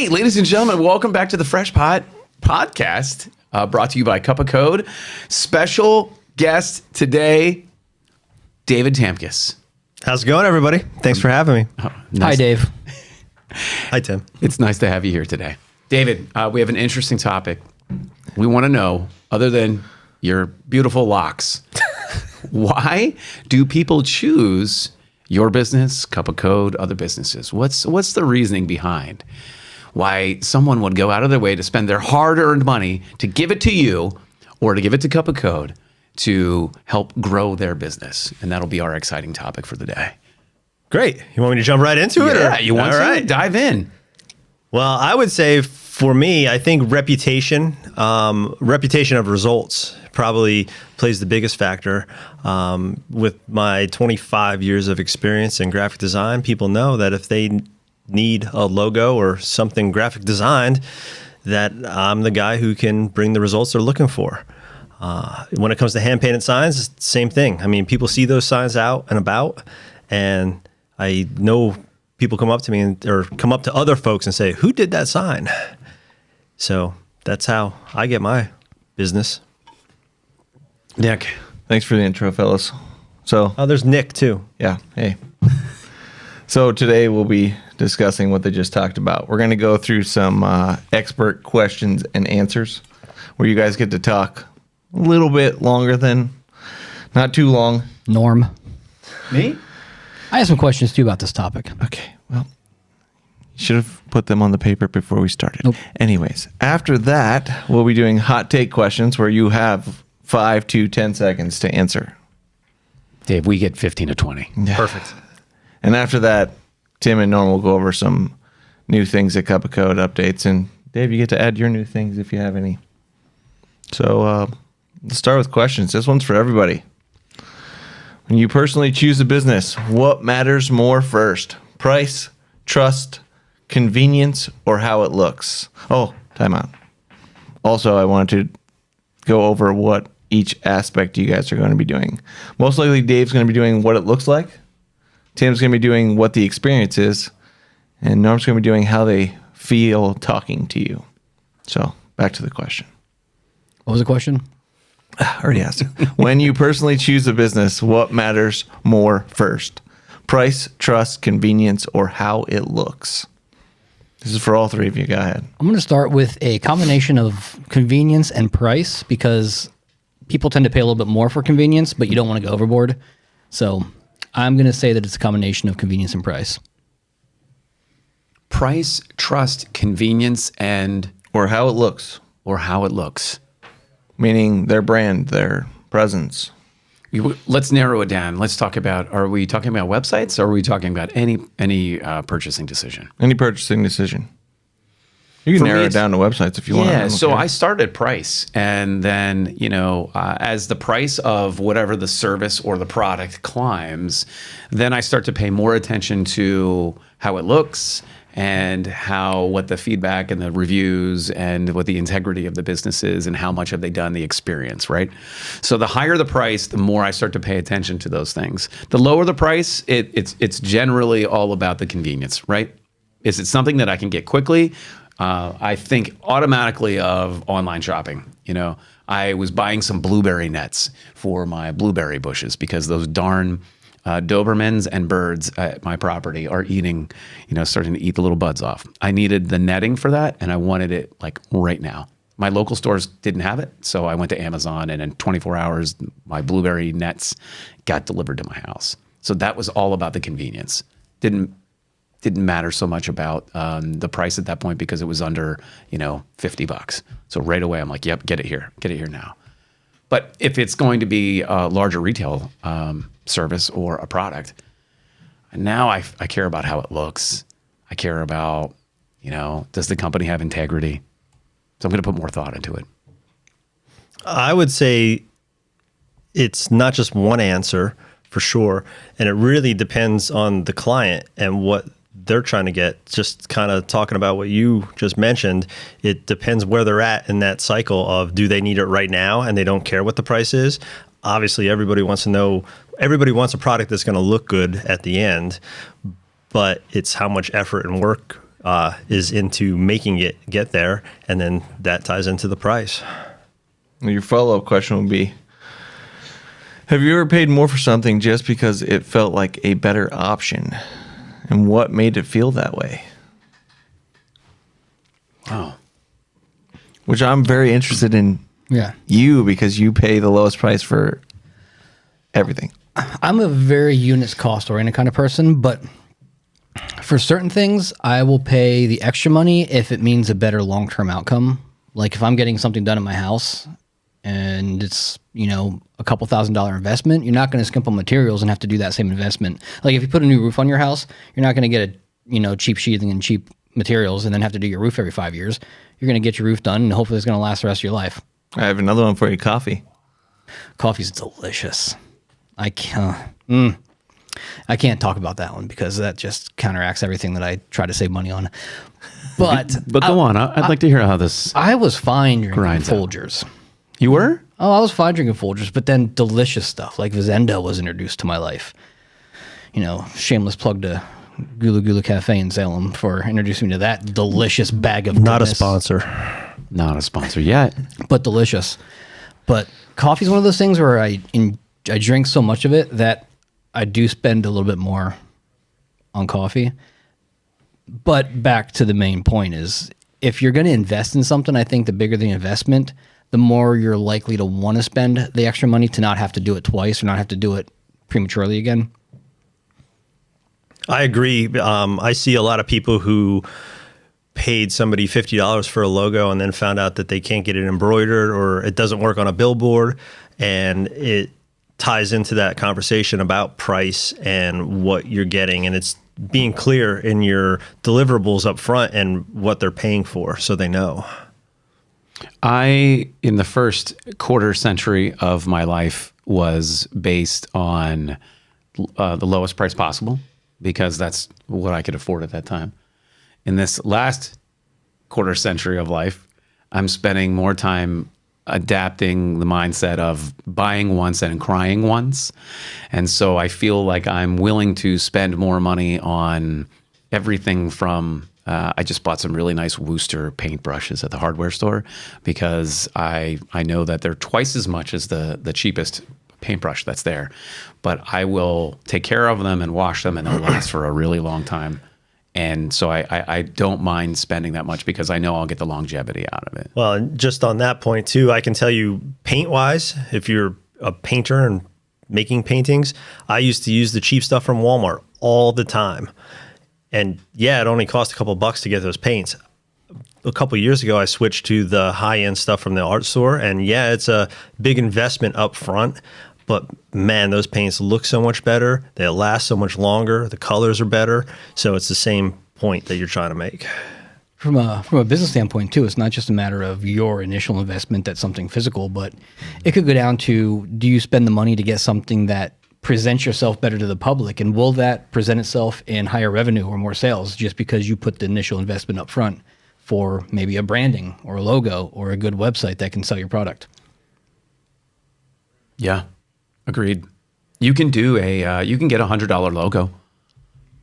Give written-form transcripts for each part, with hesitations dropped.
Hey, ladies and gentlemen, welcome back to the Fresh Podcast, brought to you by Cup of Code. Special guest today, David Tamkis. How's it going, everybody? Thanks for having me. Oh, nice. Hi, Dave. Hi, Tim. It's nice to have you here today. David, we have an interesting topic. We want to know, other than your beautiful locks, why do people choose your business, Cup of Code, other businesses? What's the reasoning behind why someone would go out of their way to spend their hard-earned money to give it to you or to give it to Cup of Code to help grow their business? And that'll be our exciting topic for the day. Great. You want me to jump right into it? Yeah, you want All to? right. Dive in. Well, I would say for me, I think reputation of results probably plays the biggest factor. With my 25 years of experience in graphic design, people know that if they need a logo or something graphic designed, that I'm the guy who can bring the results they're looking for. When it comes to hand-painted signs, it's the same thing. I mean, people see those signs out and about, and I know people come up to me or come up to other folks and say, "Who did that sign?" So that's how I get my business. Nick. Thanks for the intro, fellas. So, There's Nick too. yeah, hey. So today we'll be discussing what they just talked about. We're going to go through some expert questions and answers where you guys get to talk a little bit longer than, not too long. Norm. Me? I have some questions too about this topic. Okay, well, you should have put them on the paper before we started. Nope. Anyways, after that, we'll be doing hot take questions where you have 5 to 10 seconds to answer. Dave, we get 15 to 20. Perfect. And after that, Tim and Norm will go over some new things at Cup of Code updates. And Dave, you get to add your new things if you have any. So let's start with questions. This one's for everybody. When you personally choose a business, what matters more first? Price, trust, convenience, or how it looks? Oh, time out. Also, I wanted to go over what each aspect you guys are going to be doing. Most likely, Dave's going to be doing what it looks like. Tim's going to be doing what the experience is. And Norm's going to be doing how they feel talking to you. So, back to the question. What was the question? I already asked it. When you personally choose a business, what matters more first? Price, trust, convenience, or how it looks? This is for all three of you. Go ahead. I'm going to start with a combination of convenience and price because people tend to pay a little bit more for convenience, but you don't want to go overboard. So I'm going to say that it's a combination of convenience and price. Price, trust, convenience, and... Or how it looks. Or how it looks. Meaning their brand, their presence. Let's narrow it down. Let's talk about, are we talking about websites or are we talking about any purchasing decision? Any purchasing decision. You can For me, narrow it it's- down to websites if you want. Yeah, so I started price, and then, as the price of whatever the service or the product climbs, then I start to pay more attention to how it looks and what the feedback and the reviews and what the integrity of the business is and how much have they done the experience, right? So the higher the price, the more I start to pay attention to those things. The lower the price, it's generally all about the convenience, right? Is it something that I can get quickly? I think automatically of online shopping. I was buying some blueberry nets for my blueberry bushes because those darn Dobermans and birds at my property are eating, starting to eat the little buds off. I needed the netting for that, and I wanted it like right now. My local stores didn't have it, so I went to Amazon, and in 24 hours, my blueberry nets got delivered to my house. So that was all about the convenience. Didn't matter so much about the price at that point because it was under, $50. So right away, I'm like, yep, get it here now. But if it's going to be a larger retail service or a product, now I care about how it looks. I care about, does the company have integrity? So I'm going to put more thought into it. I would say it's not just one answer for sure. And it really depends on the client and what they're trying to get. Just kind of talking about what you just mentioned, it depends where they're at in that cycle of, do they need it right now and they don't care what the price is? Obviously, everybody wants a product that's going to look good at the end, but it's how much effort and work is into making it get there, and then that ties into the price. Your follow-up question would be, have you ever paid more for something just because it felt like a better option? And what made it feel that way? Wow. Which I'm very interested in you, because you pay the lowest price for everything. I'm a very units cost oriented kind of person, but for certain things, I will pay the extra money if it means a better long-term outcome. Like if I'm getting something done in my house and it's, a couple $1,000 investment, you're not going to skimp on materials and have to do that same investment. Like if you put a new roof on your house, you're not going to get a, cheap sheathing and cheap materials and then have to do your roof every 5 years. You're going to get your roof done and hopefully it's going to last the rest of your life. I have another one for you, coffee. Coffee's delicious. I can't talk about that one because that just counteracts everything that I try to save money on. But go on. I'd like to hear how this. I was fine drinking grinds out. Folgers. You were? Oh, I was fine drinking Folgers, but then delicious stuff like Vizendo was introduced to my life. Shameless plug to Gula Gula Cafe in Salem for introducing me to that delicious bag of Not goodness. a sponsor. Not a sponsor yet. But delicious. But coffee's one of those things where I drink so much of it that I do spend a little bit more on coffee. But back to the main point is, if you're going to invest in something, I think the bigger the investment, the more you're likely to want to spend the extra money to not have to do it twice or not have to do it prematurely again. I agree. I see a lot of people who paid somebody $50 for a logo and then found out that they can't get it embroidered or it doesn't work on a billboard, and it ties into that conversation about price and what you're getting, and it's being clear in your deliverables up front and what they're paying for so they know. In the first quarter century of my life, was based on the lowest price possible because that's what I could afford at that time. In this last quarter century of life, I'm spending more time adapting the mindset of buying once and crying once. And so I feel like I'm willing to spend more money on everything from, I just bought some really nice Wooster paintbrushes at the hardware store because I know that they're twice as much as the cheapest paintbrush that's there. But I will take care of them and wash them and they'll last for a really long time. And so I don't mind spending that much because I know I'll get the longevity out of it. Well, and just on that point too, I can tell you paint-wise, if you're a painter and making paintings, I used to use the cheap stuff from Walmart all the time. And yeah, it only cost a couple bucks to get those paints. A couple of years ago, I switched to the high-end stuff from the art store. And yeah, it's a big investment up front. But man, those paints look so much better. They last so much longer. The colors are better. So it's the same point that you're trying to make. From a business standpoint too, it's not just a matter of your initial investment that's something physical, but it could go down to, do you spend the money to get something that presents yourself better to the public? And will that present itself in higher revenue or more sales just because you put the initial investment up front for maybe a branding or a logo or a good website that can sell your product? Yeah. Agreed. You can do you can get $100 logo,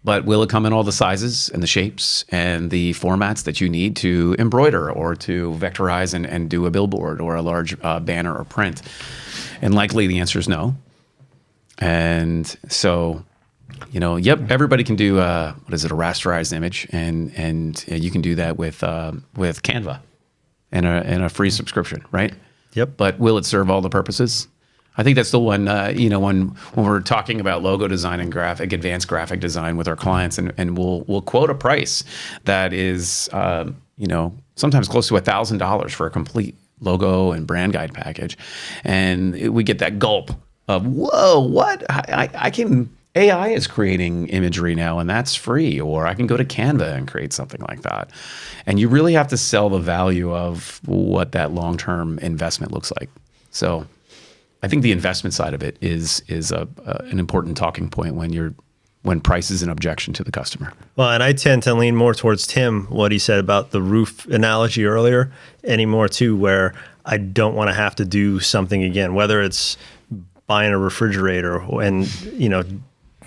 but will it come in all the sizes and the shapes and the formats that you need to embroider or to vectorize and do a billboard or a large banner or print? And likely the answer is no. And so, yep, everybody can do a rasterized image, and you can do that with Canva and a free subscription, right? Yep. But will it serve all the purposes? I think that's the one, when we're talking about logo design and advanced graphic design with our clients, and we'll quote a price that is, sometimes close to $1,000 for a complete logo and brand guide package. And we get that gulp of, whoa, what? AI is creating imagery now and that's free, or I can go to Canva and create something like that. And you really have to sell the value of what that long-term investment looks like. So I think the investment side of it is an important talking point when price is an objection to the customer. Well, and I tend to lean more towards Tim, what he said about the roof analogy earlier, anymore too, where I don't want to have to do something again, whether it's buying a refrigerator and,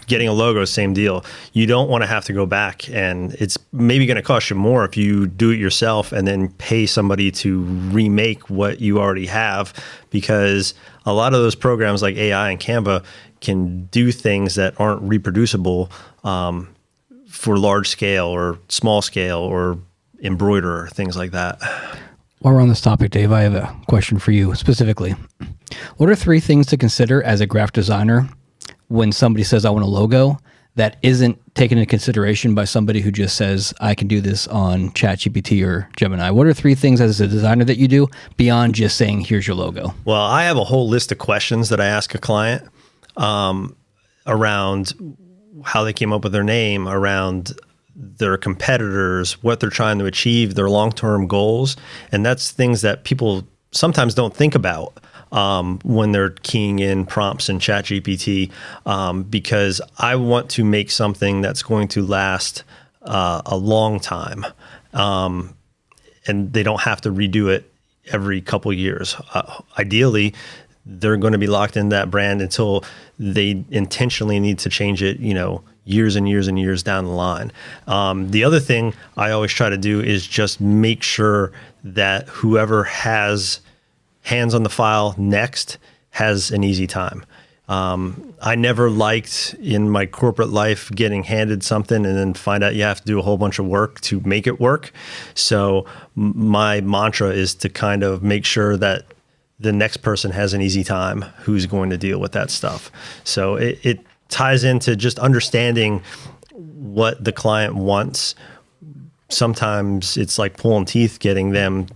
getting a logo, same deal. You don't want to have to go back, and it's maybe going to cost you more if you do it yourself and then pay somebody to remake what you already have, because a lot of those programs like AI and Canva can do things that aren't reproducible for large scale or small scale or embroiderer, things like that. While we're on this topic, Dave, I have a question for you specifically. What are 3 things to consider as a graphic designer when somebody says, I want a logo, that isn't taken into consideration by somebody who just says, I can do this on ChatGPT or Gemini? What are 3 things as a designer that you do beyond just saying, here's your logo? Well, I have a whole list of questions that I ask a client around how they came up with their name, around their competitors, what they're trying to achieve, their long-term goals. And that's things that people sometimes don't think about when they're keying in prompts in ChatGPT, because I want to make something that's going to last a long time. And they don't have to redo it every couple years. Ideally, they're going to be locked in that brand until they intentionally need to change it, years and years and years down the line. The other thing I always try to do is just make sure that whoever has hands on the file next has an easy time. I never liked in my corporate life getting handed something and then find out you have to do a whole bunch of work to make it work. So my mantra is to kind of make sure that the next person has an easy time who's going to deal with that stuff. So it ties into just understanding what the client wants. Sometimes it's like pulling teeth getting them.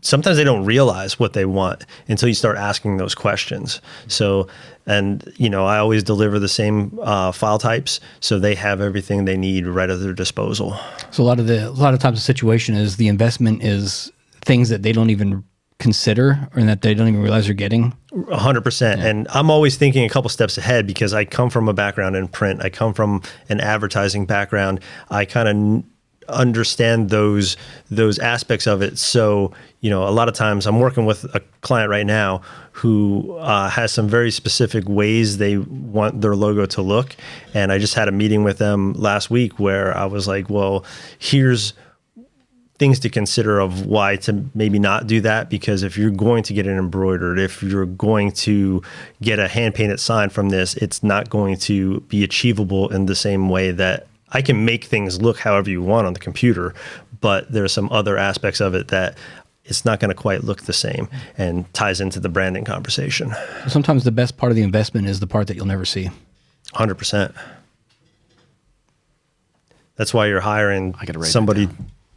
Sometimes they don't realize what they want until you start asking those questions. So, and I always deliver the same file types, so they have everything they need right at their disposal. So a lot of times the situation is the investment is things that they don't even consider or that they don't even realize they're getting. 100%. Yeah. And I'm always thinking a couple steps ahead because I come from a background in print. I come from an advertising background. I kind of understand those aspects of it. So, a lot of times I'm working with a client right now who has some very specific ways they want their logo to look. And I just had a meeting with them last week where I was like, well, here's things to consider of why to maybe not do that, because if you're going to get it embroidered, if you're going to get a hand-painted sign from this, it's not going to be achievable in the same way that I can make things look however you want on the computer, but there are some other aspects of it that it's not going to quite look the same and ties into the branding conversation. Sometimes the best part of the investment is the part that you'll never see. 100%. That's why you're hiring somebody.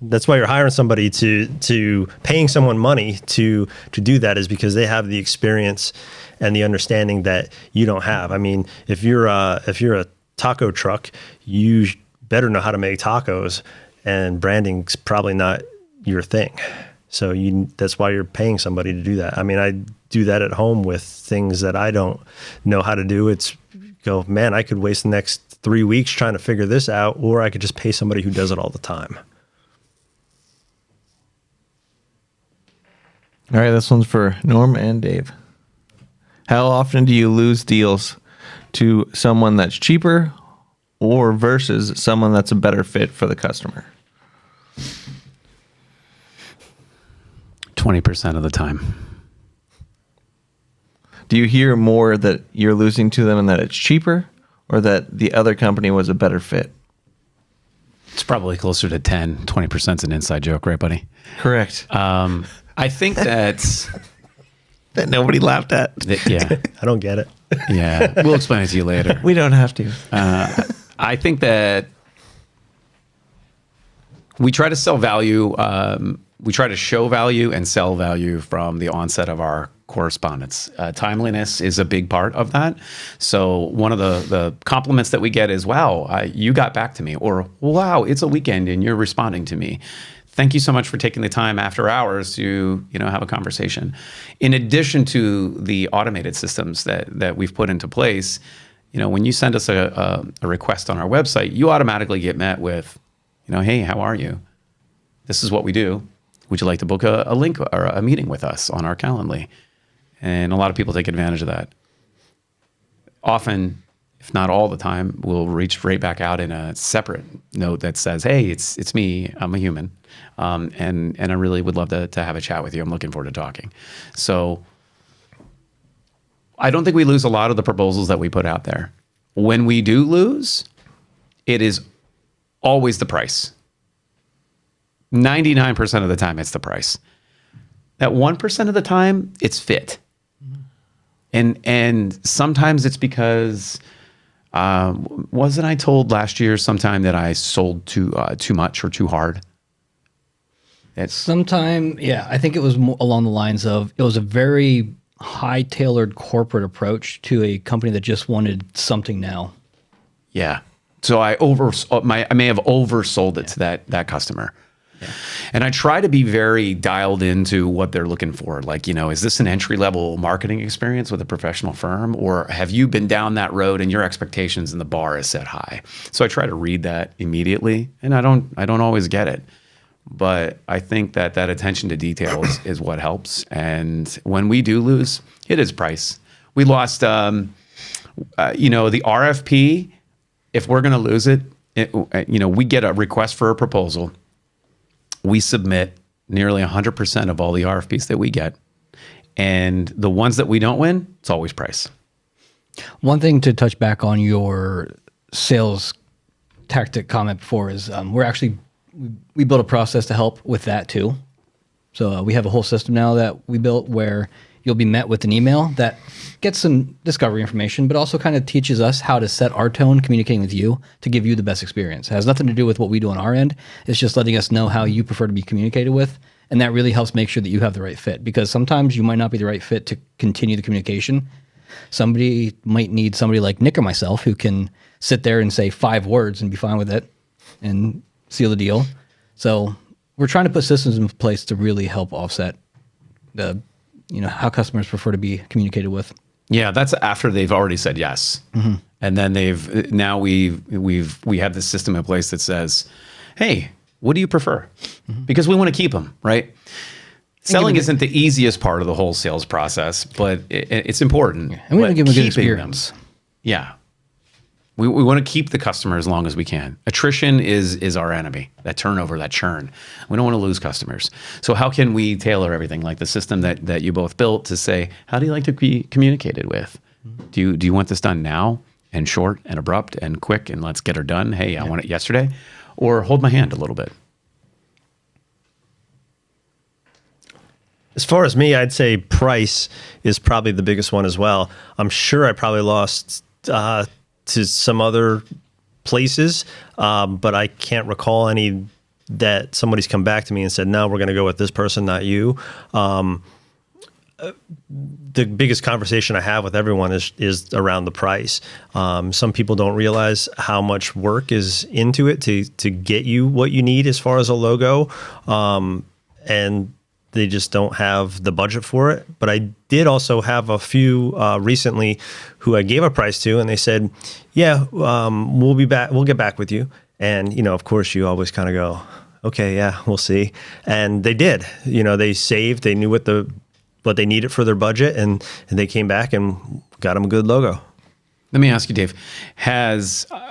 That's why you're hiring somebody to paying someone money to do that, is because they have the experience and the understanding that you don't have. I mean, if you're a taco truck, you better know how to make tacos, and branding's probably not your thing. So that's why you're paying somebody to do that. I mean, I do that at home with things that I don't know how to do. Man, I could waste the next 3 weeks trying to figure this out, or I could just pay somebody who does it all the time. All right, this one's for Norm and Dave. How often do you lose deals to someone that's cheaper or versus someone that's a better fit for the customer? 20% of the time. Do you hear more that you're losing to them and that it's cheaper, or that the other company was a better fit? It's probably closer to 10. 20% is an inside joke, right, buddy? Correct. I think that's... that nobody laughed at. Yeah. I don't get it. Yeah. We'll explain it to you later. We don't have to. I think that we try to sell value. We try to show value and sell value from the onset of our correspondence. Timeliness is a big part of that. So one of the compliments that we get is, wow, you got back to me, or wow, it's a weekend and you're responding to me. Thank you so much for taking the time after hours to, have a conversation. In addition to the automated systems that we've put into place, when you send us a request on our website, you automatically get met with, hey, how are you? This is what we do. Would you like to book a link or a meeting with us on our Calendly? And a lot of people take advantage of that. Often, if not all the time, will reach right back out in a separate note that says, "Hey, it's me. I'm a human, and I really would love to have a chat with you. I'm looking forward to talking." So I don't think we lose a lot of the proposals that we put out there. When we do lose, it is always the price. 99% of the time, it's the price. That 1% of the time, it's fit. And sometimes it's because, wasn't I told last year sometime that I sold too much or too hard? Sometime, yeah, I think it was more along the lines of, it was a very high-tailored corporate approach to a company that just wanted something now. Yeah. So I may have oversold it to that customer. Yeah. And I try to be very dialed into what they're looking for. Like, is this an entry-level marketing experience with a professional firm, or have you been down that road and your expectations in the bar is set high? So I try to read that immediately, and I don't always get it. But I think that attention to details is what helps. And when we do lose, it is price. We lost, the RFP. If we're going to lose it, we get a request for a proposal. We submit nearly 100% of all the RFPs that we get. And the ones that we don't win, it's always price. One thing to touch back on your sales tactic comment before is we built a process to help with that too. So we have a whole system now that we built where you'll be met with an email that gets some discovery information, but also kind of teaches us how to set our tone communicating with you to give you the best experience. It has nothing to do with what we do on our end. It's just letting us know how you prefer to be communicated with. And that really helps make sure that you have the right fit, because sometimes you might not be the right fit to continue the communication. Somebody might need somebody like Nick or myself who can sit there and say 5 words and be fine with it and seal the deal. So we're trying to put systems in place to really help offset the how customers prefer to be communicated with. Yeah, that's after they've already said yes. Mm-hmm. And then we have this system in place that says, "Hey, what do you prefer?" Mm-hmm. Because we want to keep them, right? Selling isn't the easiest part of the whole sales process, but it's important. Yeah. And we want to give them a good experience. Yeah. We want to keep the customer as long as we can. Attrition is our enemy, that turnover, that churn. We don't want to lose customers. So how can we tailor everything, like the system that you both built, to say, how do you like to be communicated with? Do you want this done now and short and abrupt and quick and let's get her done? Hey, I want it yesterday. Or hold my hand a little bit. As far as me, I'd say price is probably the biggest one as well. I'm sure I probably lost to some other places, but I can't recall any that somebody's come back to me and said, "No, we're going to go with this person, not you." The biggest conversation I have with everyone is around the price. Some people don't realize how much work is into it to get you what you need as far as a logo, and they just don't have the budget for it. But I did also have a few recently who I gave a price to, and they said, "Yeah, we'll be back. We'll get back with you." And of course, you always kind of go, "Okay, yeah, we'll see." And they did. They saved. They knew what they needed for their budget, and they came back and got them a good logo. Let me ask you, Dave,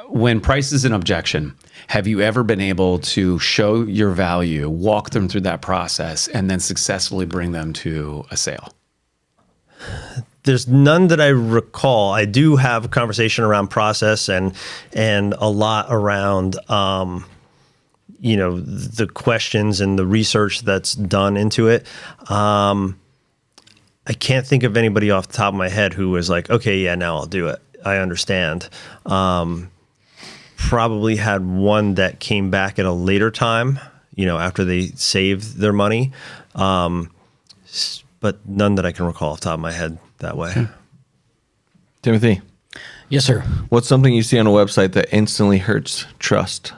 when price is an objection, have you ever been able to show your value, walk them through that process, and then successfully bring them to a sale? There's none that I recall. I do have a conversation around process and a lot around the questions and the research that's done into it. I can't think of anybody off the top of my head who was like, "Okay, yeah, now I'll do it. I understand." Probably had one that came back at a later time, after they saved their money. But none that I can recall off the top of my head that way. Okay. Timothy. Yes, sir. What's something you see on a website that instantly hurts trust?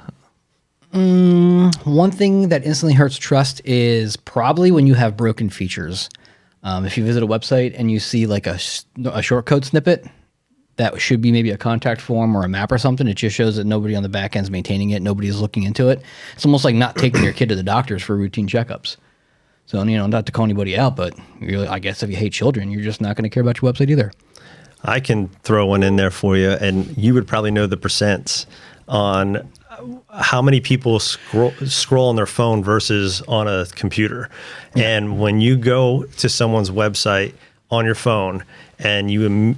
One thing that instantly hurts trust is probably when you have broken features. If you visit a website and you see like a short code snippet that should be maybe a contact form or a map or something, it just shows that nobody on the back end is maintaining it. Nobody's looking into it. It's almost like not taking your kid to the doctors for routine checkups. So, not to call anybody out, but I guess if you hate children, you're just not going to care about your website either. I can throw one in there for you, and you would probably know the percents on how many people scroll on their phone versus on a computer. And when you go to someone's website on your phone and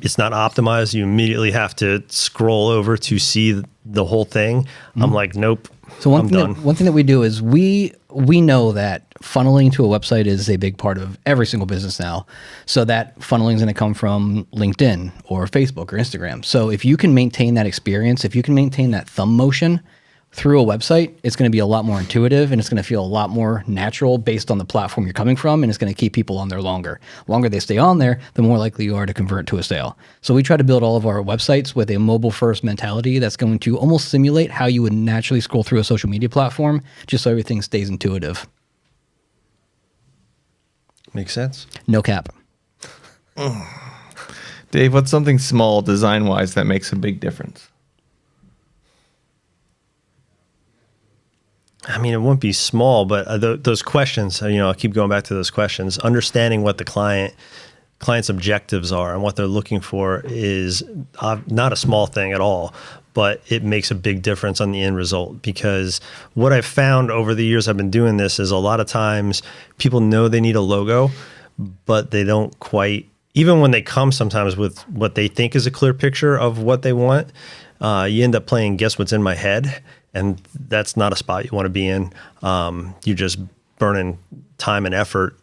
it's not optimized, you immediately have to scroll over to see the whole thing. I'm like, nope. So one thing that we do is we know that funneling to a website is a big part of every single business now. So that funneling is going to come from LinkedIn or Facebook or Instagram. So if you can maintain that experience, if you can maintain that thumb motion through a website, it's going to be a lot more intuitive and it's going to feel a lot more natural based on the platform you're coming from, and it's going to keep people on there longer. The longer they stay on there, the more likely you are to convert to a sale. So we try to build all of our websites with a mobile-first mentality that's going to almost simulate how you would naturally scroll through a social media platform, just so everything stays intuitive. Makes sense. No cap. Dave, what's something small design-wise that makes a big difference? I mean, it wouldn't be small, but those questions, I keep going back to those questions. Understanding what the client's objectives are and what they're looking for is not a small thing at all, but it makes a big difference on the end result. Because what I've found over the years I've been doing this is a lot of times people know they need a logo, but they don't quite, even when they come sometimes with what they think is a clear picture of what they want, you end up playing guess what's in my head. And that's not a spot you want to be in. You're just burning time and effort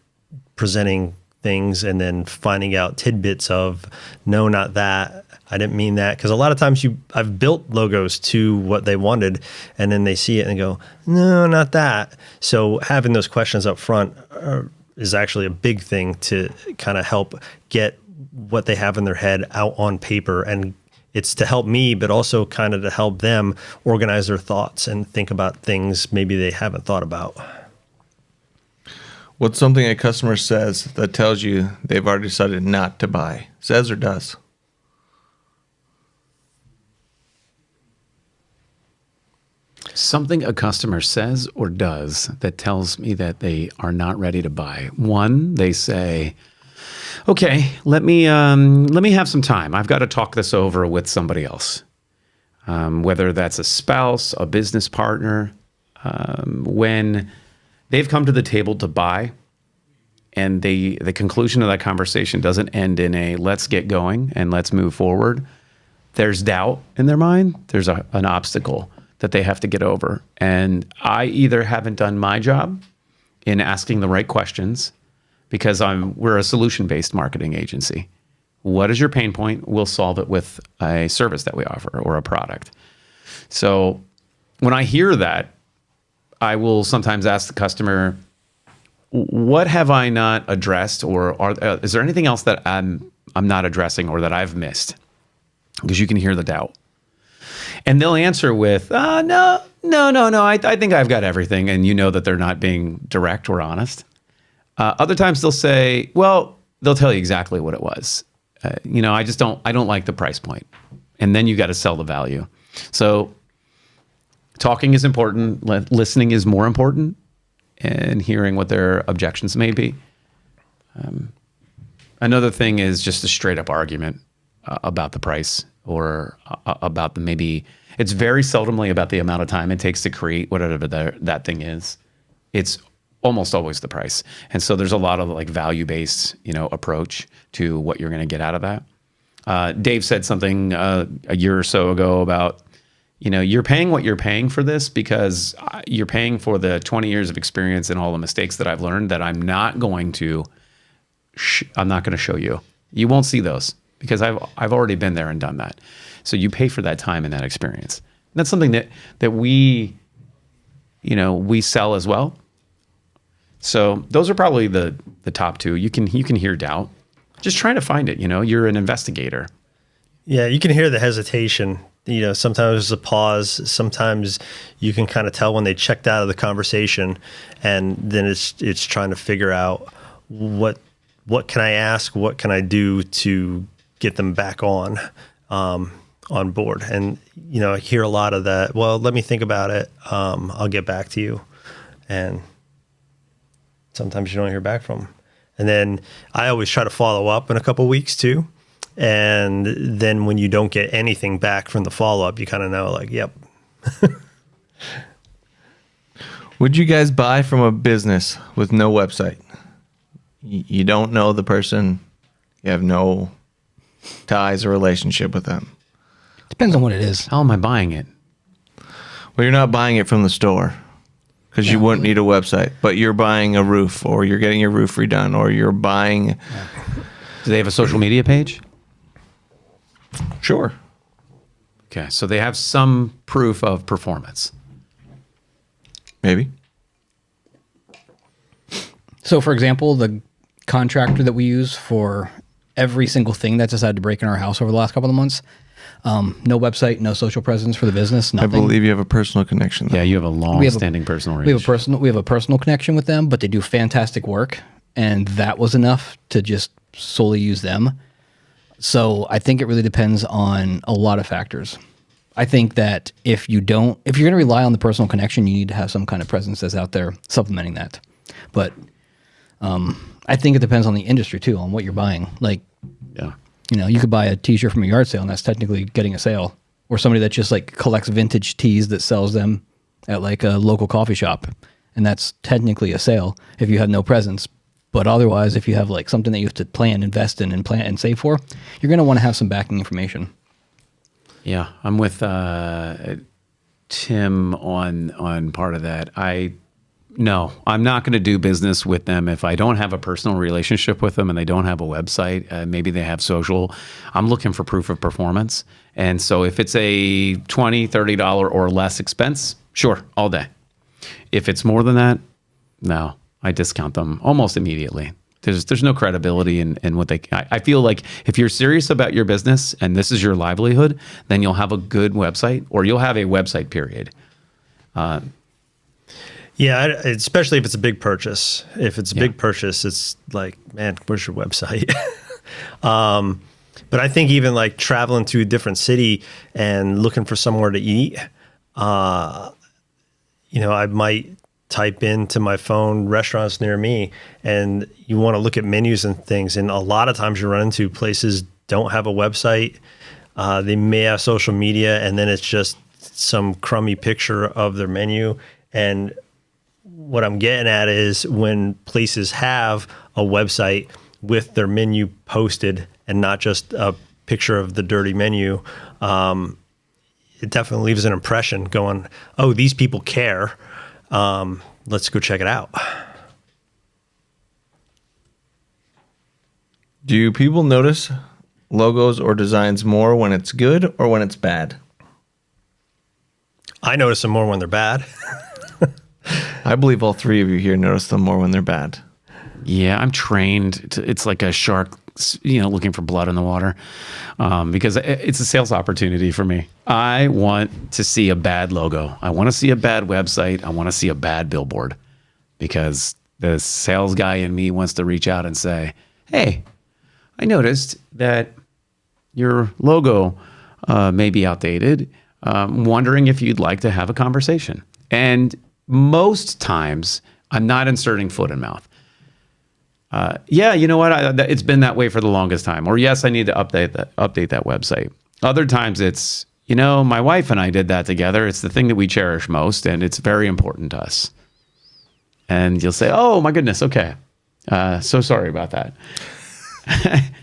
presenting things and then finding out tidbits of, no, not that. I didn't mean that. Because a lot of times I've built logos to what they wanted, and then they see it and go, no, not that. So having those questions up front is actually a big thing to kind of help get what they have in their head out on paper. And it's to help me, but also kind of to help them organize their thoughts and think about things maybe they haven't thought about. What's something a customer says that tells you they've already decided not to buy? Says or does? Something a customer says or does that tells me that they are not ready to buy. One, they say, okay, let me have some time. I've got to talk this over with somebody else, whether that's a spouse, a business partner. When they've come to the table to buy, and the conclusion of that conversation doesn't end in a let's get going and let's move forward, there's doubt in their mind. There's an obstacle that they have to get over. And I either haven't done my job in asking the right questions, because we're a solution-based marketing agency. What is your pain point? We'll solve it with a service that we offer or a product. So when I hear that, I will sometimes ask the customer, what have I not addressed, or is there anything else that I'm not addressing or that I've missed? Because you can hear the doubt. And they'll answer with, no, I think I've got everything. And you know that they're not being direct or honest. Other times they'll say, well, they'll tell you exactly what it was. I don't like the price point. And then you got to sell the value. So talking is important. Listening is more important, and hearing what their objections may be. Another thing is just a straight up argument about the price, or about it's very seldomly about the amount of time it takes to create whatever that thing is. It's almost always the price. And so there's a lot of like value-based, approach to what you're going to get out of that. Dave said something a year or so ago about, you're paying what you're paying for this because you're paying for the 20 years of experience and all the mistakes that I've learned that I'm not going to show you. You won't see those because I've already been there and done that. So you pay for that time and that experience. And that's something that we sell as well. So those are probably the top two. You can hear doubt. Just trying to find it. You're an investigator. Yeah, you can hear the hesitation. Sometimes there's a pause. Sometimes you can kind of tell when they checked out of the conversation, and then it's trying to figure out what can I ask, what can I do to get them back on board. And I hear a lot of that. Well, let me think about it. I'll get back to you. And sometimes you don't hear back from them. And then I always try to follow up in a couple of weeks too, And then when you don't get anything back from the follow-up, you kind of know, like, yep. Would you guys buy from a business with no website? You don't know the person. You have no ties or relationship with them. Depends on what it is. How am I buying it? Well, you're not buying it from the store because you wouldn't need a website, but you're buying a roof, or you're getting your roof redone, or you're buying. Do they have a social media page? Sure. Okay, so they have some proof of performance. Maybe. So, for example, the contractor that we use for every single thing that's decided to break in our house over the last couple of months, no website, no social presence for the business, nothing. I believe you have a personal connection, though. Yeah, you have a long-standing personal relationship. We have a personal connection with them, but they do fantastic work, and that was enough to just solely use them. So I think it really depends on a lot of factors. I think that if you're going to rely on the personal connection, you need to have some kind of presence that's out there supplementing that. But I think it depends on the industry too, on what you're buying. Like, Yeah. you could buy a t-shirt from a yard sale and that's technically getting a sale, or somebody that just like collects vintage tees that sells them at like a local coffee shop. And that's technically a sale if you have no presence. But otherwise, if you have like something that you have to plan, invest in, and plan and save for, you're going to want to have some backing information. Yeah, I'm with Tim on part of that. No, I'm not going to do business with them if I don't have a personal relationship with them and they don't have a website. Maybe they have social. I'm looking for proof of performance. And so if it's a $20, $30 or less expense, sure, all day. If it's more than that, no, I discount them almost immediately. There's no credibility in what I feel like if you're serious about your business and this is your livelihood, then you'll have a good website, or you'll have a website, period. Yeah, especially if it's a big purchase. If it's a big purchase, it's like, man, where's your website? But I think even like traveling to a different city and looking for somewhere to eat, I might type into my phone restaurants near me, and you want to look at menus and things. And a lot of times you run into places don't have a website. They may have social media, and then it's just some crummy picture of their menu. And what I'm getting at is when places have a website with their menu posted and not just a picture of the dirty menu, it definitely leaves an impression going, oh, these people care. Let's go check it out. Do people notice logos or designs more when it's good or when it's bad? I notice them more when they're bad. I believe all three of you here notice them more when they're bad. Yeah, I'm trained. It's like a shark, looking for blood in the water, because it's a sales opportunity for me. I want to see a bad logo. I want to see a bad website. I want to see a bad billboard, because the sales guy in me wants to reach out and say, hey, I noticed that your logo may be outdated. Wondering if you'd like to have a conversation. And most times, I'm not inserting foot in mouth. Yeah, you know what? It's been that way for the longest time. Or yes, I need to update that website. Other times it's, my wife and I did that together. It's the thing that we cherish most, and it's very important to us. And you'll say, oh my goodness, okay. So sorry about that.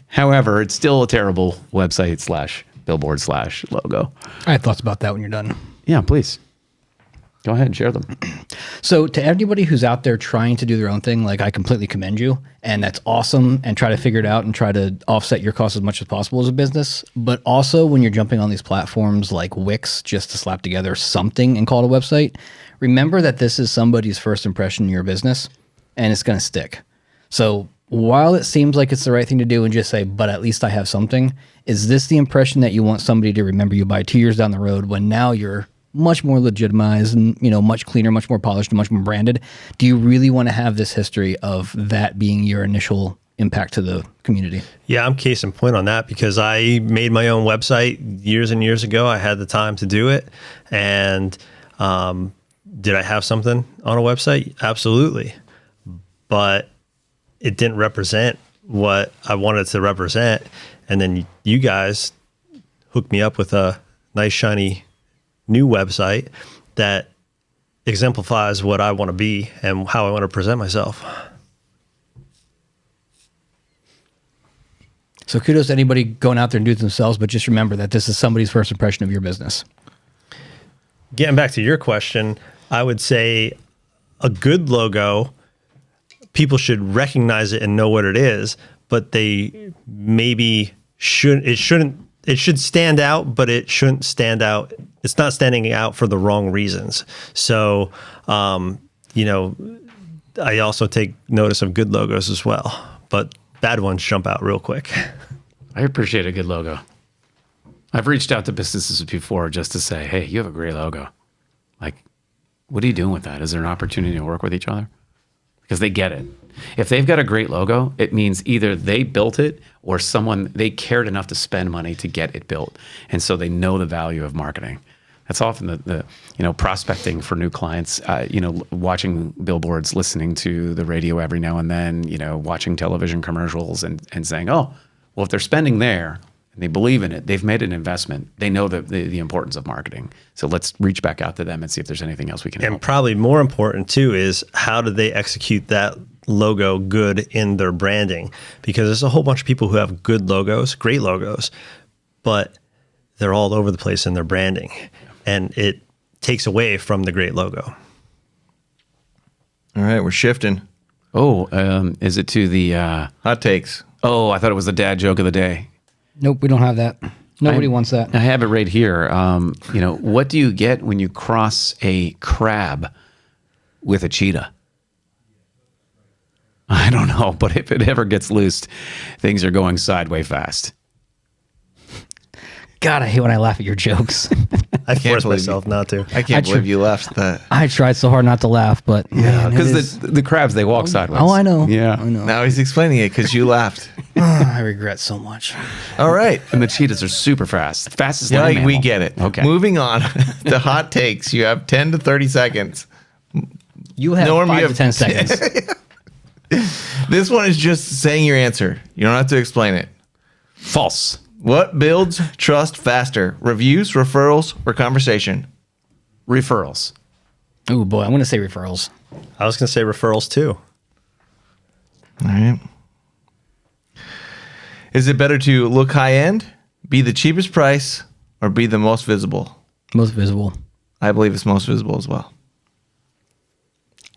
However, it's still a terrible website / billboard / logo. I have thoughts about that when you're done. Yeah, please. Go ahead and share them. So to everybody who's out there trying to do their own thing, like, I completely commend you, and that's awesome, and try to figure it out and try to offset your costs as much as possible as a business. But also when you're jumping on these platforms like Wix just to slap together something and call it a website, remember that this is somebody's first impression in your business, and it's going to stick. So while it seems like it's the right thing to do and just say, but at least I have something, is this the impression that you want somebody to remember you by 2 years down the road when now you're much more legitimized and, much cleaner, much more polished, and much more branded? Do you really want to have this history of that being your initial impact to the community? Yeah, I'm case in point on that, because I made my own website years and years ago. I had the time to do it. And did I have something on a website? Absolutely. But it didn't represent what I wanted to represent. And then you guys hooked me up with a nice, shiny new website that exemplifies what I want to be and how I want to present myself. So kudos to anybody going out there and doing it themselves, but just remember that this is somebody's first impression of your business. Getting back to your question, I would say a good logo, people should recognize it and know what it is, but they maybe it should stand out, but it shouldn't stand out. It's not standing out for the wrong reasons. So, I also take notice of good logos as well, but bad ones jump out real quick. I appreciate a good logo. I've reached out to businesses before just to say, hey, you have a great logo. Like, what are you doing with that? Is there an opportunity to work with each other? Because they get it. If they've got a great logo, it means either they built it or they cared enough to spend money to get it built. And so they know the value of marketing. That's often the prospecting for new clients, watching billboards, listening to the radio every now and then, watching television commercials and saying, oh, well, if they're spending there and they believe in it, they've made an investment. They know the importance of marketing. So let's reach back out to them and see if there's anything else we can help. And probably more important too is how do they execute that logo good in their branding? Because there's a whole bunch of people who have good logos, great logos, but they're all over the place in their branding. And it takes away from the great logo. All right, we're shifting. Oh, is it to the... Hot takes. Oh, I thought it was the dad joke of the day. Nope, we don't have that. Nobody wants that. I have it right here. What do you get when you cross a crab with a cheetah? I don't know, but if it ever gets loosed, things are going sideways fast. God, I hate when I laugh at your jokes. I force myself not to. I can't believe you left that. I tried so hard not to laugh, but Yeah, because the crabs, they walk sideways. Oh, I know. Yeah. I know. Now he's explaining it because you laughed. I regret so much. All right. And the cheetahs are super fast. Fastest Yeah, land mammal. we get it. Okay. Moving on. The hot takes. You have 10 to 30 seconds. You have Norm, 5 you to have 10 seconds. This one is just saying your answer. You don't have to explain it. False. What builds trust faster? Reviews, referrals, or conversation? Referrals. Oh boy, I'm going to say referrals. I was going to say referrals too. All right. Is it better to look high end, be the cheapest price, or be the most visible? Most visible. I believe it's most visible as well.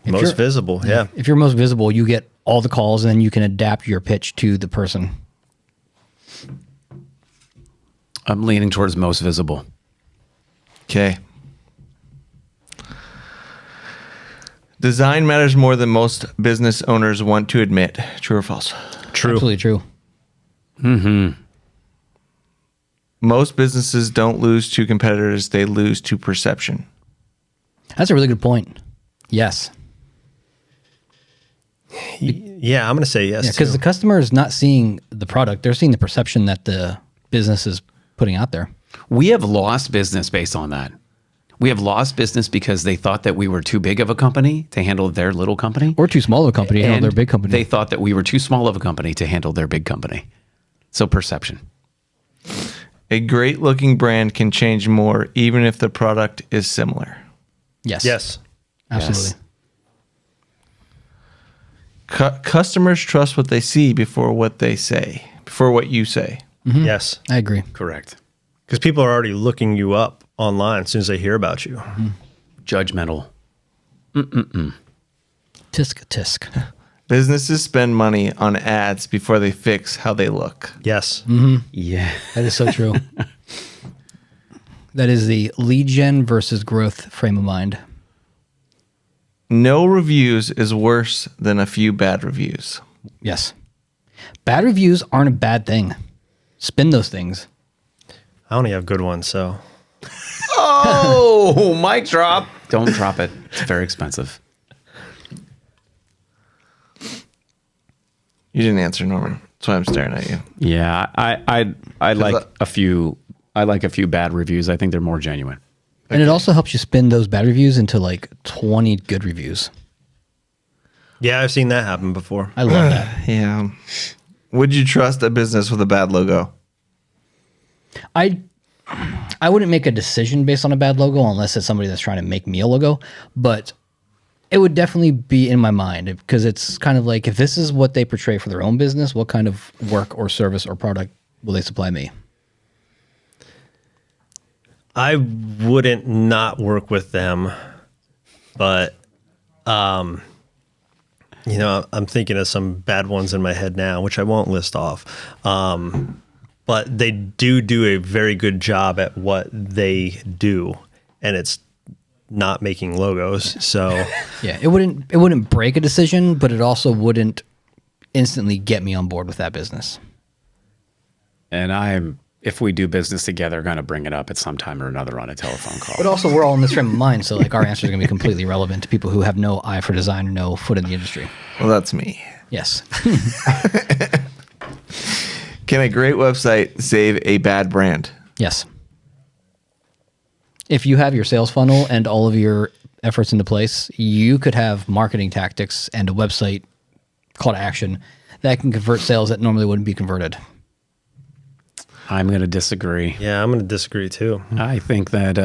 Most visible, yeah. If you're most visible, you get all the calls and then you can adapt your pitch to the person. I'm leaning towards most visible. Okay. Design matters more than most business owners want to admit. True or false? True. Absolutely true. Most businesses don't lose to competitors, they lose to perception. That's a really good point. Yes. Yeah, I'm going to say yes. Yeah, because the customer is not seeing the product. They're seeing the perception that the business is putting out there. We have lost business based on that. We have lost business because they thought that we were too big of a company to handle their little company. Or too small of a company to handle their big company. They thought that we were too small of a company to handle their big company. So perception. A great looking brand can change more even if the product is similar. Yes. Yes. Absolutely. Yes. Customers trust what they see before what they say, before what you say. Yes. I agree. Correct. Because people are already looking you up online as soon as they hear about you. Judgmental. Tisk tisk. Businesses spend money on ads before they fix how they look. Yes. Yeah. That is so true. That is the lead gen versus growth frame of mind. No reviews is worse than a few bad reviews. Yes. Bad reviews aren't a bad thing. Spin those things. I only have good ones, so. Oh, mic drop. Don't drop it. It's very expensive. You didn't answer, Norman. That's why I'm staring at you. Yeah, I like a few. I like a few bad reviews. I think they're more genuine. And it also helps you spin those bad reviews into like 20 good reviews. Yeah, I've seen that happen before. I love that. Yeah. Would you trust a business with a bad logo? I wouldn't make a decision based on a bad logo unless it's somebody that's trying to make me a logo, but it would definitely be in my mind because it's kind of like if this is what they portray for their own business, what kind of work or service or product will they supply me? I wouldn't not work with them, but I'm thinking of some bad ones in my head now, which I won't list off. But they do a very good job at what they do, and it's not making logos. So yeah, it wouldn't break a decision, but it also wouldn't instantly get me on board with that business. And if we do business together, going to bring it up at some time or another on a telephone call. But also, we're all in this frame of mind, so like our answer is going to be completely relevant to people who have no eye for design or no foot in the industry. Well, that's me. Yes. Can a great website save a bad brand? Yes. If you have your sales funnel and all of your efforts into place, you could have marketing tactics and a website call to action that can convert sales that normally wouldn't be converted. I'm going to disagree. yeah, I'm going to disagree too. I think that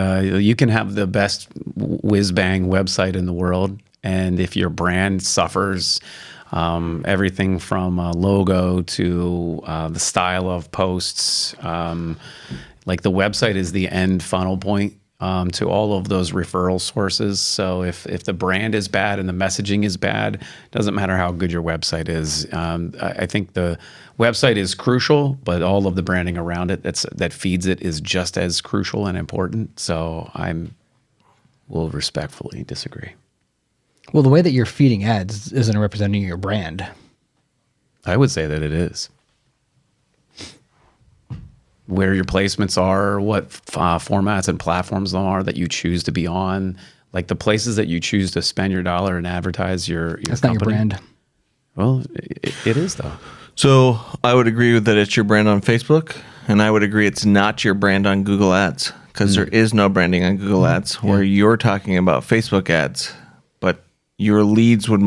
you can have the best whiz-bang website in the world, and if your brand suffers everything from a logo to the style of posts, like the website is the end funnel point to all of those referral sources. So if the brand is bad and the messaging is bad, doesn't matter how good your website is. I think the website is crucial, but all of the branding around it that feeds it is just as crucial and important. So will respectfully disagree. Well, the way that you're feeding ads isn't representing your brand. I would say that it is. Where your placements are, what formats and platforms are that you choose to be on, like the places that you choose to spend your dollar and advertise your That's company. not your brand. Well, it is though. So I would agree with that it's your brand on Facebook, and I would agree it's not your brand on Google Ads because there is no branding on Google Ads where you're talking about Facebook ads, but your leads would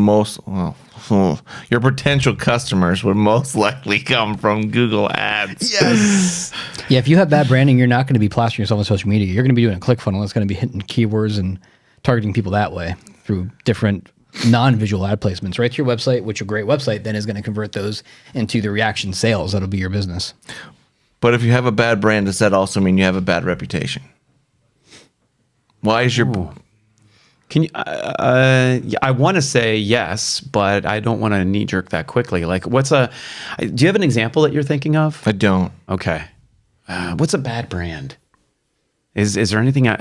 your potential customers would most likely come from Google Ads. Yes. Yeah, if you have bad branding, you're not going to be plastering yourself on social media. You're going to be doing a ClickFunnels that's going to be hitting keywords and targeting people that way through different non-visual ad placements right to your website, which a great website then is going to convert those into the reaction sales. That'll be your business. But if you have a bad brand, does that also mean you have a bad reputation? Why is your... Can you? I want to say yes, but I don't want to knee jerk that quickly. Like, do you have an example that you're thinking of? I don't. Okay. What's a bad brand? Is there anything out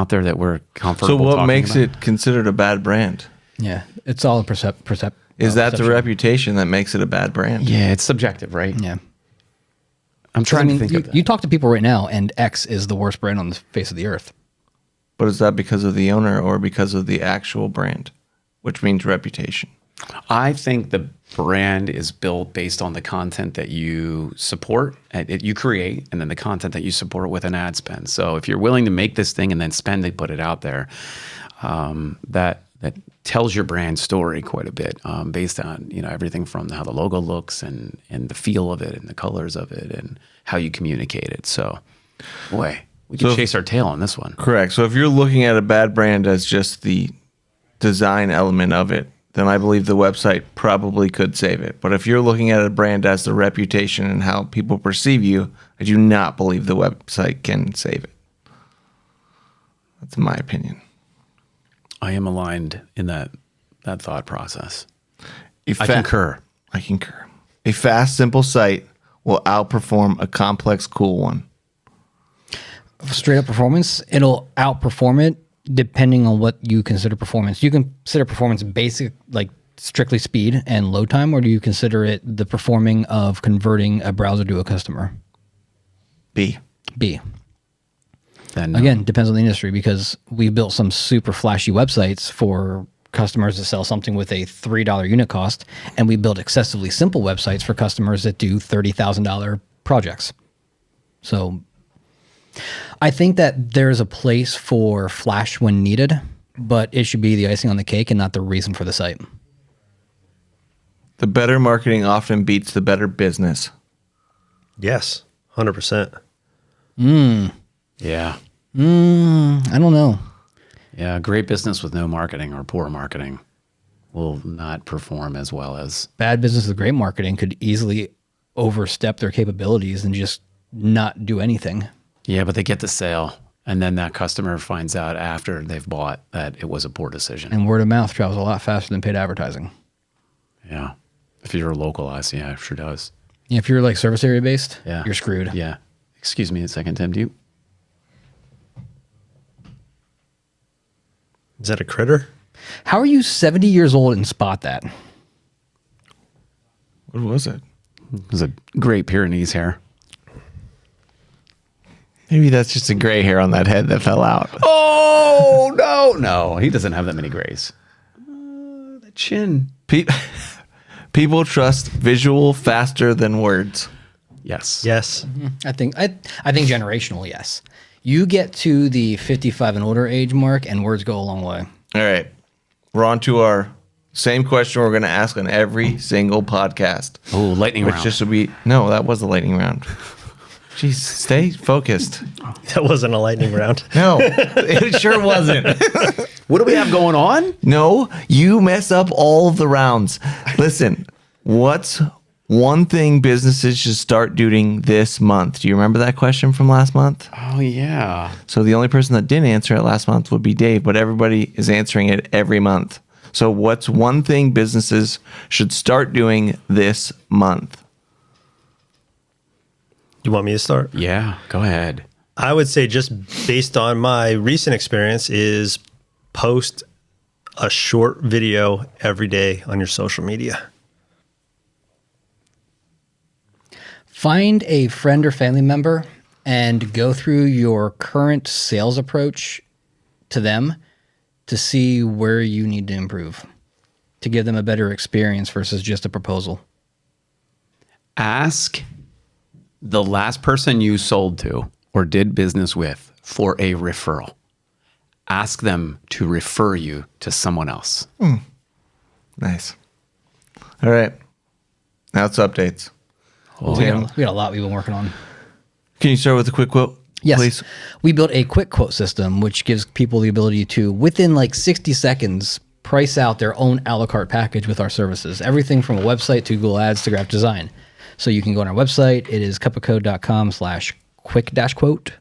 there that we're comfortable? So what talking makes about? it considered a bad brand? Yeah, it's all Is that the perception. reputation that makes it a bad brand? Yeah, it's subjective, right? Yeah. I'm trying to think you, of that. you talk to people right now, and X is the worst brand on the face of the earth. But is that because of the owner or because of the actual brand, which means reputation? I think the brand is built based on the content that you support, you create, and then the content that you support with an ad spend. So if you're willing to make this thing and then spend it, put it out there, that tells your brand story quite a bit, based on everything from how the logo looks and the feel of it and the colors of it and how you communicate it. So, boy, we can chase our tail on this one. Correct. So if you're looking at a bad brand as just the design element of it, then I believe the website probably could save it. But if you're looking at a brand as the reputation and how people perceive you, I do not believe the website can save it. That's my opinion. I am aligned in that thought process. I concur. I concur. A fast, simple site will outperform a complex, cool one. Straight up performance, it'll outperform it depending on what you consider performance. You can consider performance basic, like strictly speed and load time, or do you consider it the performing of converting a browser to a customer? B. Then Again, depends on the industry because we built some super flashy websites for customers to sell something with a $3 unit cost, and we build excessively simple websites for customers that do $30,000 projects. So I think that there's a place for flash when needed, but it should be the icing on the cake and not the reason for the site. The better marketing often beats the better business. Yes, 100%. Yeah. I don't know. Yeah. Great business with no marketing or poor marketing will not perform as well as. Bad business with great marketing could easily overstep their capabilities and just not do anything. Yeah, but they get the sale. And then that customer finds out after they've bought that it was a poor decision. And word of mouth travels a lot faster than paid advertising. Yeah. If you're localized, yeah, it sure does. Yeah, if you're like service area based, Yeah. you're screwed. Yeah. Excuse me a second, Tim. Do you? Is that a critter? How are you 70 years old and spot that? What was it? It was a great Pyrenees hair. Maybe that's just a gray hair on that head that fell out. Oh, no. He doesn't have that many grays. The chin. People trust visual faster than words. Yes. Yes. I think generational, yes. You get to the 55 and older age mark and words go a long way. All right. We're on to our same question we're going to ask on every single podcast. Oh, lightning Which round. just would be, no, that was the lightning round. Jeez, stay focused. That wasn't a lightning round. No, it sure wasn't. What do we have going on? No, you mess up all of the rounds. Listen, what's one thing businesses should start doing this month? Do you remember that question from last month? Oh, yeah. So the only person that didn't answer it last month would be Dave, but everybody is answering it every month. So what's one thing businesses should start doing this month? You want me to start? Yeah, go ahead. I would say, just based on my recent experience, is post a short video every day on your social media. Find a friend or family member and go through your current sales approach to them to see where you need to improve to give them a better experience versus just a proposal. Ask the last person you sold to or did business with for a referral. Ask them to refer you to someone else. Nice. All right. Now it's updates. We got a lot we've been working on. Can you start with a quick quote, Yes. please? We built a quick quote system, which gives people the ability to, within like 60 seconds, price out their own a la carte package with our services. Everything from a website to Google Ads to graphic design. So you can go on our website. It is cupofcode.com/quick-quote.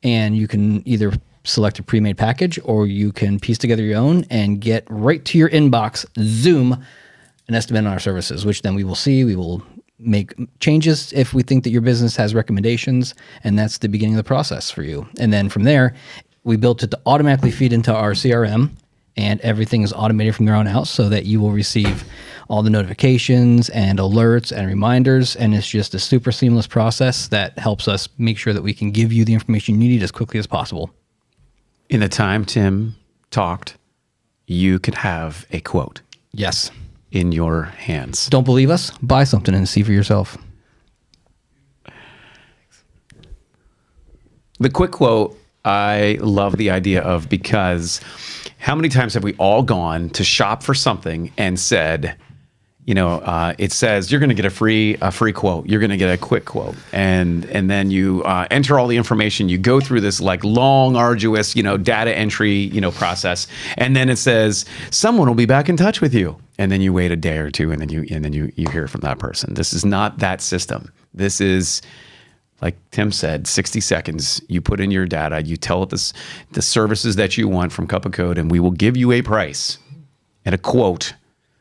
And you can either select a pre-made package or you can piece together your own and get right to your inbox, Zoom, an estimate on our services, which then we will see. We will make changes if we think that your business has recommendations, and that's the beginning of the process for you. And then from there, we built it to automatically feed into our CRM, and everything is automated from there on out so that you will receive all the notifications and alerts and reminders, and it's just a super seamless process that helps us make sure that we can give you the information you need as quickly as possible. In the time Tim talked, you could have a quote Yes. in your hands. Don't believe us? Buy something and see for yourself. The quick quote, I love the idea of, because how many times have we all gone to shop for something and said, it says you're going to get a free quote, you're going to get a quick quote, and then you enter all the information, you go through this like long, arduous, data entry, process, and then it says someone will be back in touch with you, and then you wait a day or two, and then you hear from that person. This is not that system. This is, like Tim said, 60 seconds. You put in your data, you tell it the services that you want from Cup of Code, and we will give you a price and a quote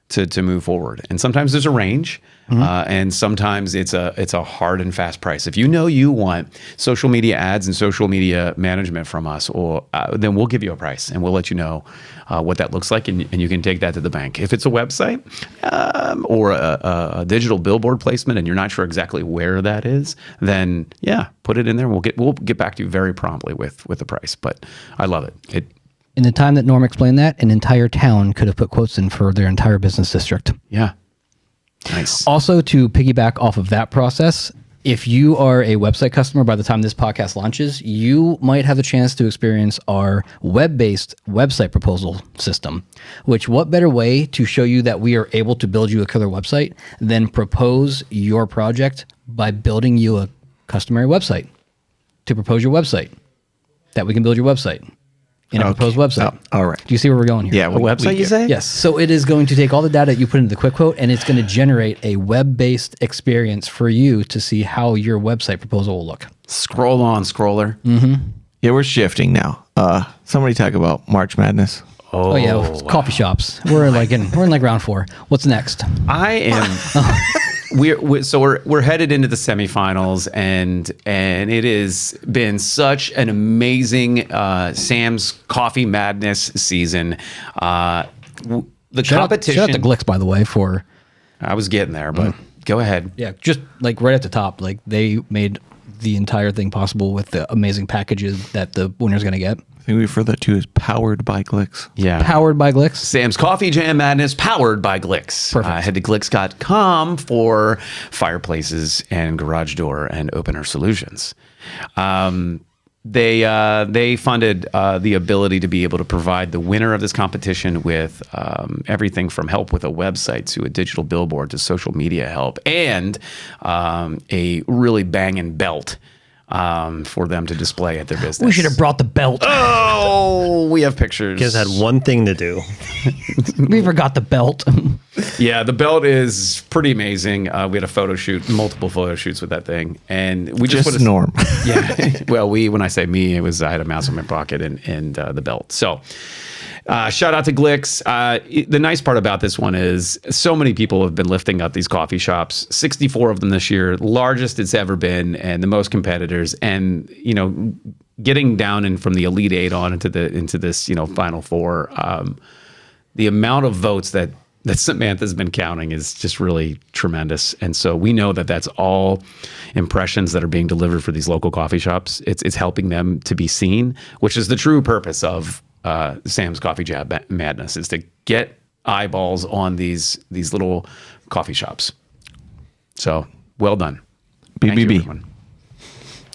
to move forward. And sometimes there's a range, and sometimes it's a hard and fast price. If you know you want social media ads and social media management from us, or then we'll give you a price and we'll let you know what that looks like, and you can take that to the bank. If it's a website or a digital billboard placement and you're not sure exactly where that is, then yeah, put it in there. We'll get back to you very promptly with the price. But I love it. In the time that Norm explained that, an entire town could have put quotes in for their entire business district. Yeah. Nice. Also, to piggyback off of that process, if you are a website customer by the time this podcast launches, you might have the chance to experience our web-based website proposal system, which what better way to show you that we are able to build you a killer website than propose your project by building you a customary website to propose your website, that we can build your website in a proposed website. All right. Do you see where we're going here? Yeah. A website, you say? Yes. So it is going to take all the data you put into the quick quote, and it's going to generate a web-based experience for you to see how your website proposal will look. Scroll on, scroller. Yeah, we're shifting now. Somebody talk about March Madness. Oh yeah, coffee shops. We're in like round 4. What's next? I am. We're headed into the semifinals, and it has been such an amazing Sam's Coffee Madness season. The competition. Shout out to Glicks, by the way, for. I was getting there, but go ahead. Yeah, just like right at the top, like they made the entire thing possible with the amazing packages that the winner's going to get. I think we refer that to as powered by Glicks. Yeah. Powered by Glicks. Sam's Coffee Jam Madness, powered by Glicks. Perfect. Head to glicks.com for fireplaces and garage door and opener solutions. They funded the ability to be able to provide the winner of this competition with everything from help with a website to a digital billboard to social media help and a really banging belt for them to display at their business. We should have brought the belt. Oh, we have pictures. You guys had one thing to do. We forgot the belt. Yeah, the belt is pretty amazing. We had a photo shoot, multiple photo shoots with that thing, and we just Just Norm. Yeah. Well, when I say me, I had a mouse in my pocket and the belt. So. Shout out to Glicks. The nice part about this one is so many people have been lifting up these coffee shops, 64 of them this year, largest it's ever been, and the most competitors. And, getting down and from the Elite 8 on into this, Final Four, the amount of votes that Samantha's been counting is just really tremendous. And so we know that that's all impressions that are being delivered for these local coffee shops. It's helping them to be seen, which is the true purpose of Sam's Coffee Jam Madness, is to get eyeballs on these little coffee shops. So well done. Thank you, BBB. everyone.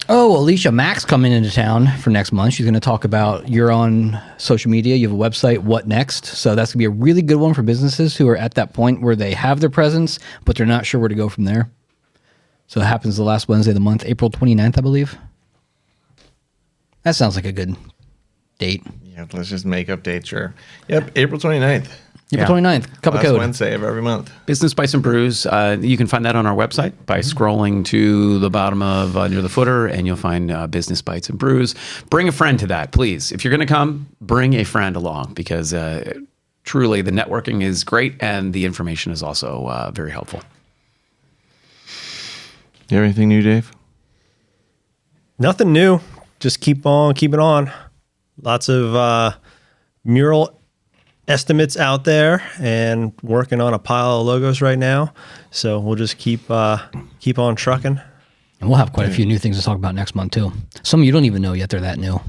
Oh, Alicia Mack's coming into town for next month. She's going to talk about, you're on social media, you have a website, what next? So that's going to be a really good one for businesses who are at that point where they have their presence, but they're not sure where to go from there. So it happens the last Wednesday of the month, April 29th, I believe. That sounds like a good date. Yeah, let's just make up dates, sure. Yep, April 29th. April 29th, cup of Last code. Wednesday of every month. Business Bites and Brews. You can find that on our website by scrolling to the bottom of near the footer, and you'll find Business Bites and Brews. Bring a friend to that, please. If you're going to come, bring a friend along, because truly the networking is great and the information is also very helpful. You have anything new, Dave? Nothing new. Just keep on keeping on. Lots of mural estimates out there, and working on a pile of logos right now. So we'll just keep on trucking. And we'll have quite a few new things to talk about next month, too. Some you don't even know yet they're that new.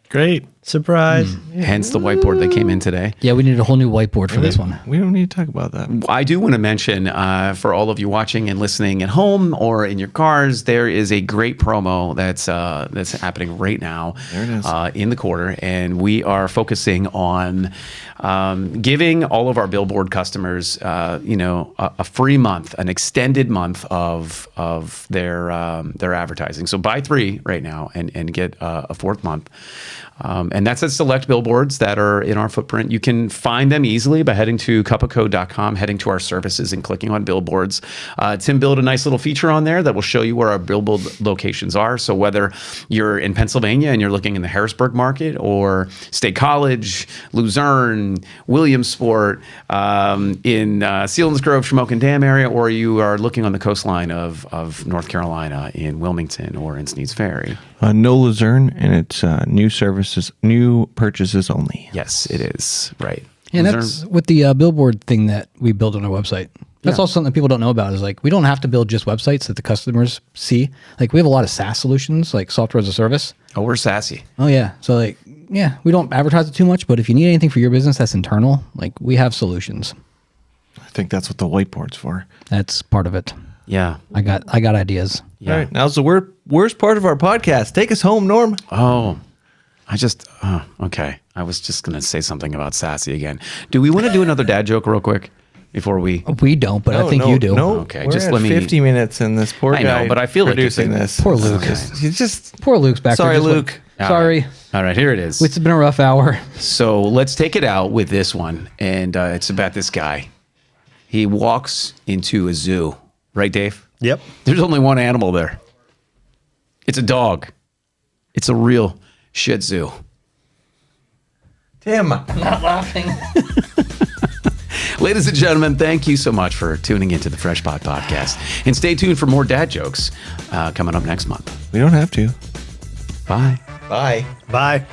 Great. Surprise. Hence the whiteboard that came in today. Yeah, we need a whole new whiteboard for this one. We don't need to talk about that. I do want to mention for all of you watching and listening at home or in your cars, there is a great promo that's happening right now. There it is. In the quarter, and we are focusing on giving all of our billboard customers, a free month, an extended month of their advertising. So buy 3 right now and get a 4th month. And that's at select billboards that are in our footprint. You can find them easily by heading to cupofcode.com, heading to our services, and clicking on billboards. Tim built a nice little feature on there that will show you where our billboard locations are. So whether you're in Pennsylvania and you're looking in the Harrisburg market, or State College, Luzerne, Williamsport, in Selinsgrove, Shamokin Dam area, or you are looking on the coastline of North Carolina in Wilmington or in Sneads Ferry. No Luzerne, and it's new purchases only. Yes, it is. Right. And Luzerne- that's with the billboard thing that we build on our website. That's also something that people don't know about, is like, we don't have to build just websites that the customers see. Like, we have a lot of SaaS solutions, like software as a service. Oh, we're sassy. Oh yeah. So we don't advertise it too much, but if you need anything for your business that's internal, like, we have solutions. I think that's what the whiteboard's for. That's part of it. Yeah. I got ideas. Yeah. All right. Now's the worst part of our podcast. Take us home, Norm. Oh, okay. I was just going to say something about Sassy again. Do we want to do another dad joke real quick before we? We don't, but I think you do. No, Okay, we're just at let me- 50 minutes and this poor I guy know, but I feel like it's producing a- this. Poor Luke. He's just Poor Luke's back Sorry, there. Luke. Sorry. All right, here it is. It's been a rough hour. So let's take it out with this one. And it's about this guy. He walks into a zoo. Right, Dave? Yep. There's only one animal there. It's a dog. It's a real Shih Tzu. Tim. Not laughing. Ladies and gentlemen, thank you so much for tuning into the Fresh Pod Podcast. And stay tuned for more dad jokes coming up next month. We don't have to. Bye. Bye. Bye.